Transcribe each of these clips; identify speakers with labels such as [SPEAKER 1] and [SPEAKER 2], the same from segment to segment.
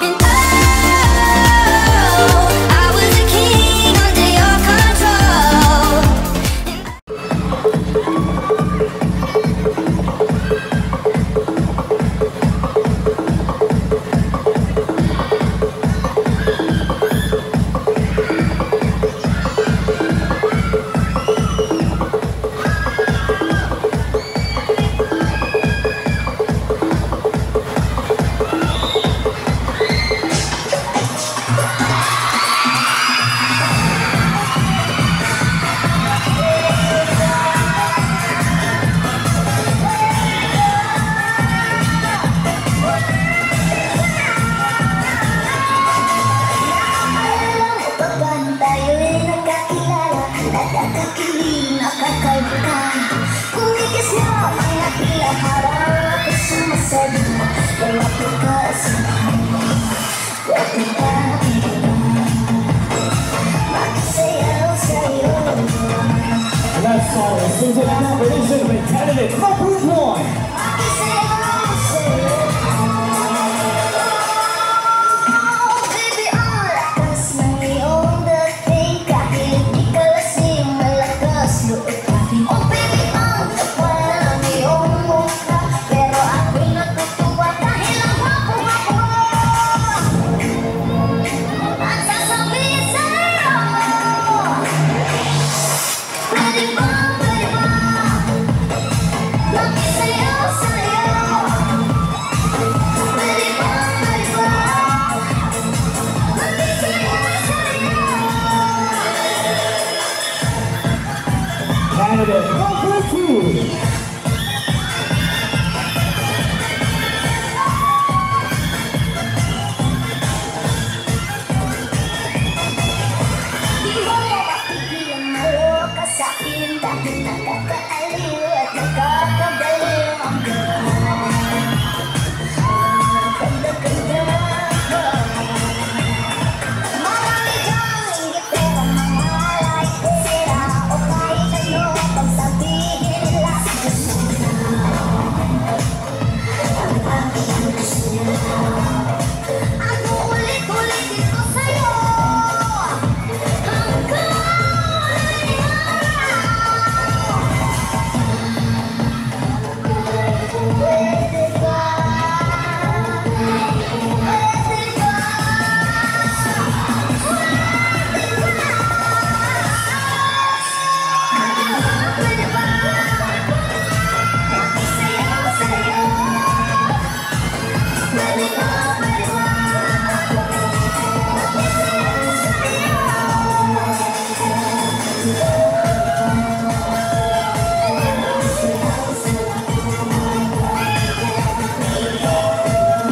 [SPEAKER 1] And oh, I was a king under your control.
[SPEAKER 2] Last song is season out, ladies and gentlemen, candidates for Group 1. Candidate number 2.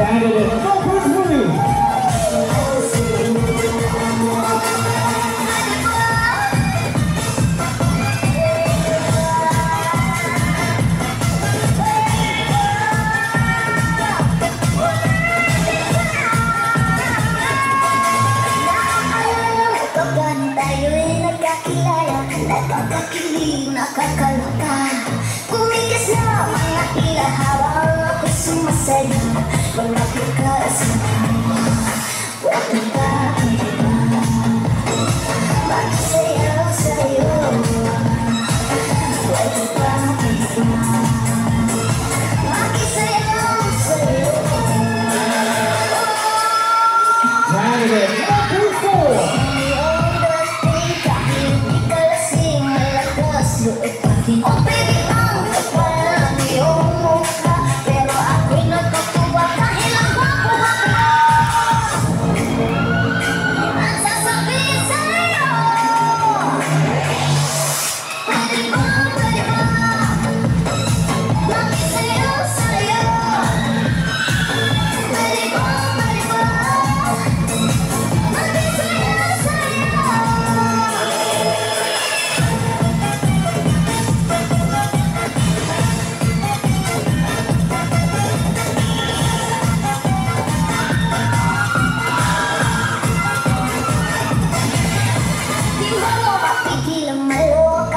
[SPEAKER 2] Candidate number 3.
[SPEAKER 1] Nakakaloka, kumikis na mga ilahaw, ako'y sumasaya, malapit ka sa akin. Pwede ba, magsayaw sa'yo? Pwede ba, magsayaw sa'yo?
[SPEAKER 2] Candidate number 4.
[SPEAKER 1] Oh baby, ang kapal ng iyong mukha, pero ako'y nagkatuwa dahil ang gwapo ako. Ang sasabihin sa'yo, pwede ba, makisayaw sa'yo? Pwede ba, makisayaw sa'yo?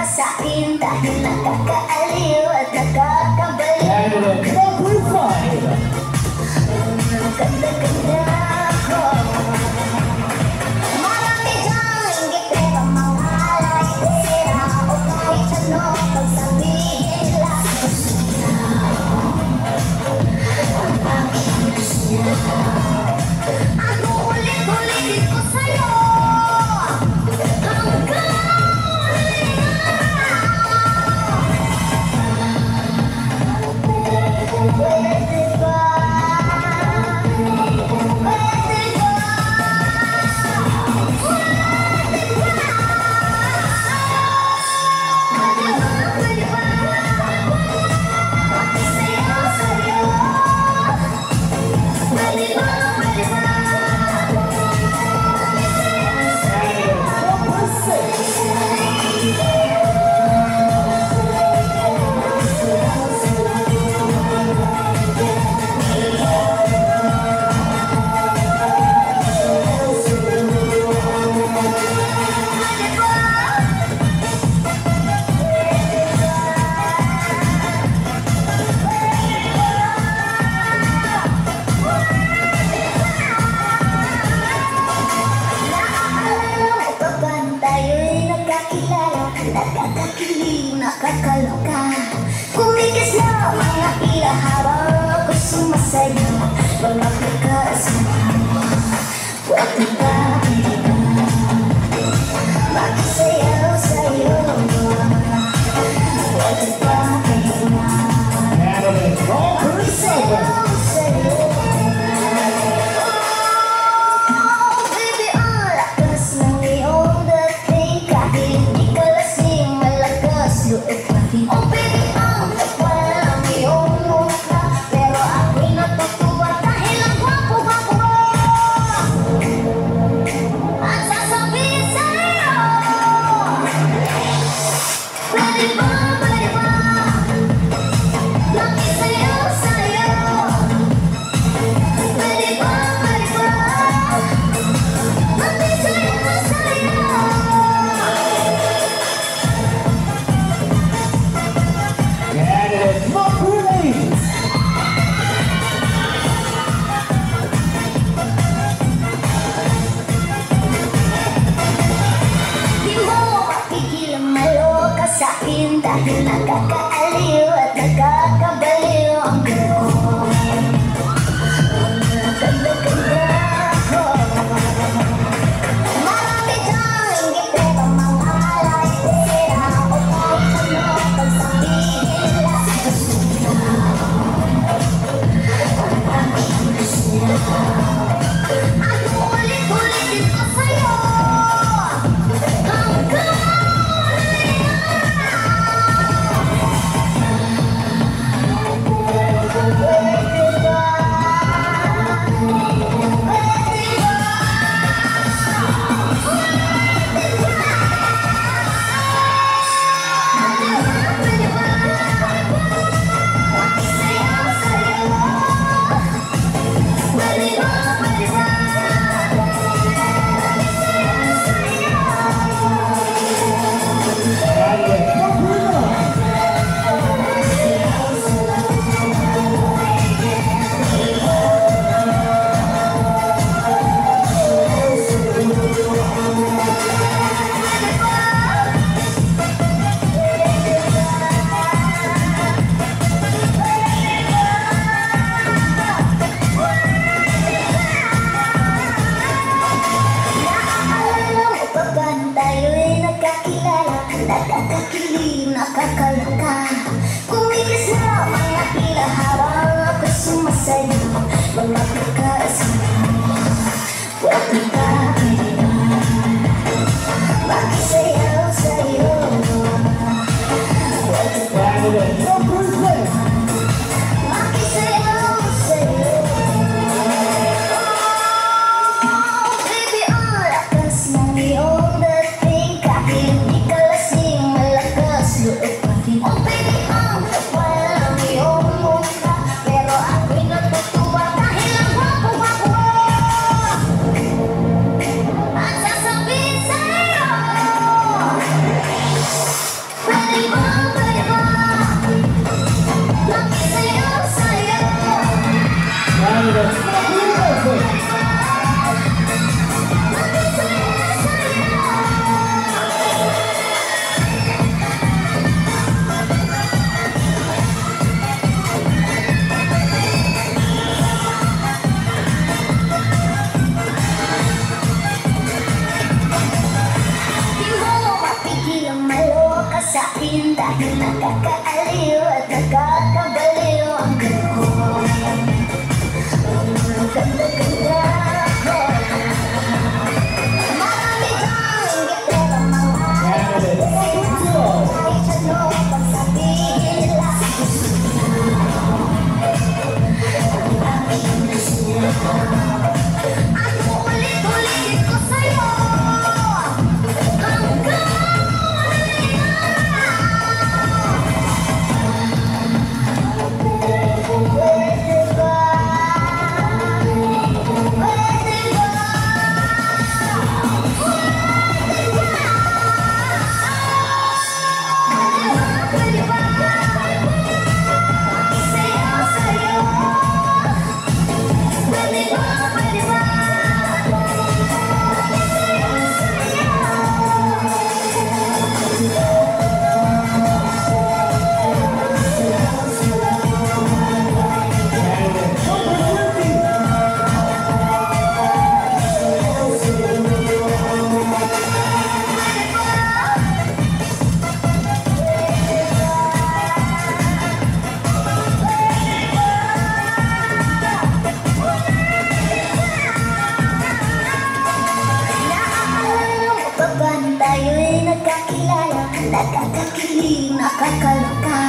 [SPEAKER 1] Sa'kin dahil nakakaaliw at nakakabaliw.
[SPEAKER 2] Candidate number 5.
[SPEAKER 1] Ang ganda-ganda Ako ulit-ulitin ko sa'yo hanggang pwede ba? Nakakaloka, kumikas na mga pila habang ako sumasaya. Lumapit ka sa mga pwede ba, pwede ba makisayaw sa'yo? Pwede ba, pwede ba makisayaw sa'yo? Oh, baby, ang lakas ng iyong dating kahit di ka lasing malakas loob pati. Oh baby, ang kapal ng iyong mukha pero ako'y natutuwa dahil ang gwapo-gwapo mo. At sasabihin sa'yo, pwede ba makisayaw sa'yo? Pwede ba makisayaw sa'yo?
[SPEAKER 2] Candidate number 8.
[SPEAKER 1] Di mo mapigilang maloka sa'kin dahil nakakaaliw at nakakabaliw ang girl ko. Ang ganda-ganda ko. Marami kang inggit pero mga laitira o kahit ano pagsabihin lang gusto na. Ako ulit-ulitin ko sa'yo hanggang
[SPEAKER 2] Candidate number 9.
[SPEAKER 1] Nakakakilig, nakakaloka. Kumikas na mga pila habang ako sumasaya. Lumapit ka sa mga pwede ba, pwede ba makisayaw sa'yo? Pwede ba
[SPEAKER 2] Candidate number 10.
[SPEAKER 1] makisayaw sa'yo? Oh, baby, ang lakas ng iyong dating kahit di ka lasing malakas loob pati. Oh baby, ang kapal ng iyong mukha pero ako'y natutuwa dahil ang gwapo-gwapo mo. ganda-ganda ko. Marami kang inggit pero mga kahit ano pang sabihin nila. At uulit-ulitin ko sa'yo hanggang pwede ba? Pwede ba? Pwede ba? Sayaw sa'yo. Pwede ba? Pwede ba? Naaalala mo pa ba nung tayo'y nagkakilala? Nakakakilig, nakakaloka.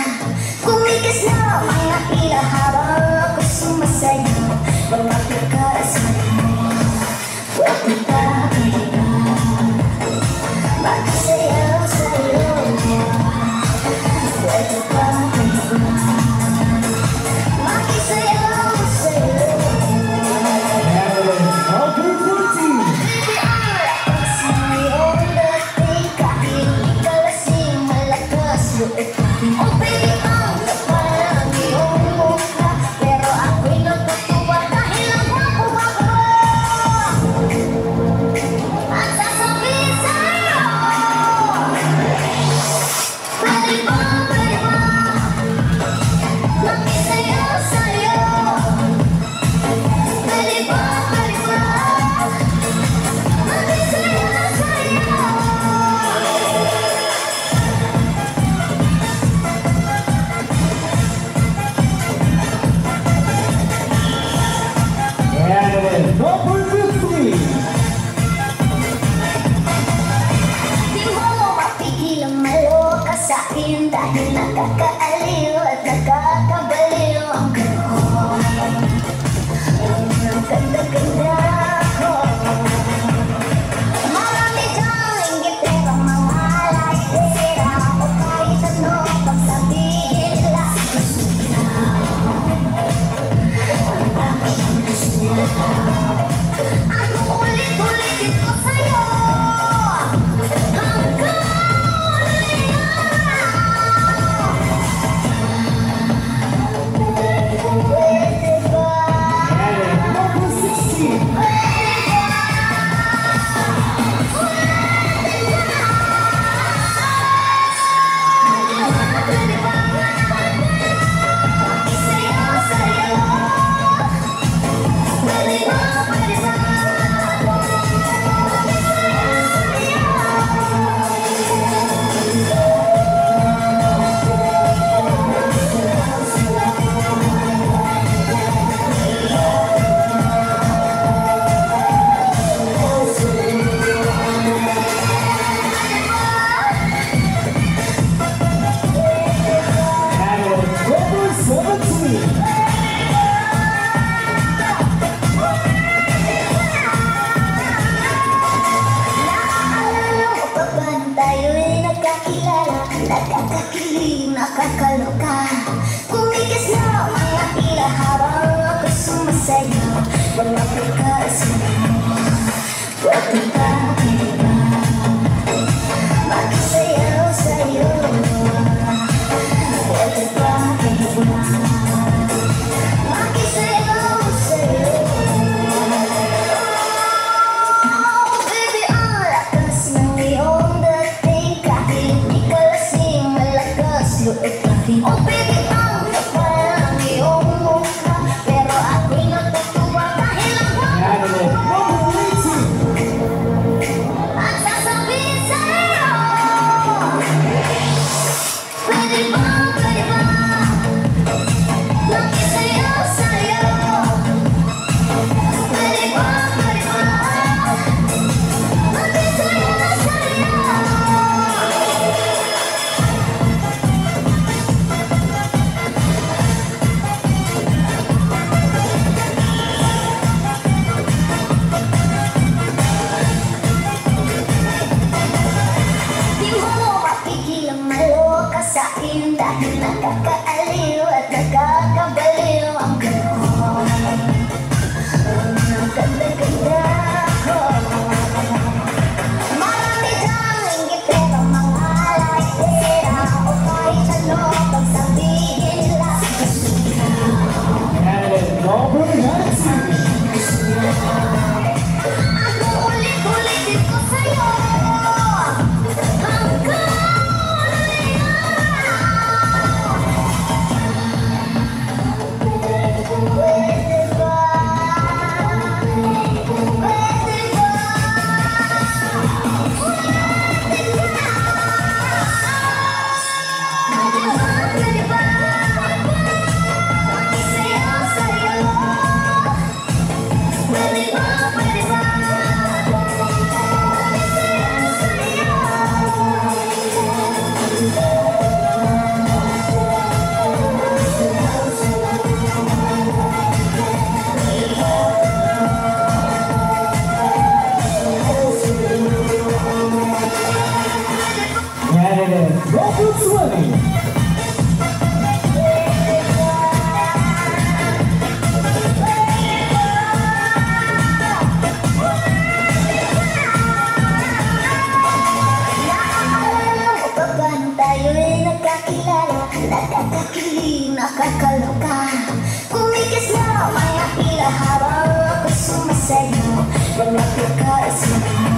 [SPEAKER 1] Kumikas na mga ila habang ako sumasayaw. Lumapit ka sa akin. Pwede ba, pwede ba? Magsayaw sa'yo. Pwede ba, pwede ba? Magsayaw sa'yo.
[SPEAKER 2] Number 14.
[SPEAKER 1] Baby, ang lakas ng iyong dating. Kahit di ka lasing, malakas yung ipagin. Oh baby, ang kapal ng iyong mukha. Pero ako'y natutuwa dahil ang gwapo-gwapo. Ang sasabihin sa'yo, pwede ba, pwede ba? Makisayaw sa'yo. Pwede ba, pwede ba? Makisayaw sa'yo.
[SPEAKER 2] And number 15.
[SPEAKER 1] Di mo mapigil ang maloka sa'kin dahil nakakaaliw at nakakabaliw ang gano'n. Ang ganda-ganda ko. Marami kang inggit pero mga laitira o kahit ano pang sabihin nila. At uulit-ulitin ko sa'yo hanggang pwede ba?
[SPEAKER 2] And number 16.
[SPEAKER 1] Pwede ba? Makisayaw sa'yo. Pwede ba? Pwede ba?
[SPEAKER 2] And number 17.
[SPEAKER 1] Naaalala mo pa ba nung tayo'y nagkakilala? Nakakakilig, nakakaloka. Kumikas na mga ila habang ako sumasayaw. Lumapit ka sa akin. Pwede ba, pwede ba? Magsayaw sa'yo. Pwede ba, pwede ba? Magsayaw sa'yo. Oh baby, ang lakas ng iyong dating. Kahit di ka lasing, malakas yung ipagin. Oh baby, ang kapal ng iyong mukha. Pero ako'y natutuwa dahil ang gwapo.
[SPEAKER 2] And number 18.
[SPEAKER 1] Ako ulit-ulitin ko sa'yo hanggang huling araw. Pwede ba? Pwede ba? Pwede ba? Isayaw sa'yo. Pwede ba? Pwede ba? Isayaw sa'yo.
[SPEAKER 2] Candidate number 20.
[SPEAKER 1] Paano tayo'y nagkakilala, nakakakilig, nakakaloka. Kumikis na mga pila habang ako'y sumasayaw, na nakakaasama.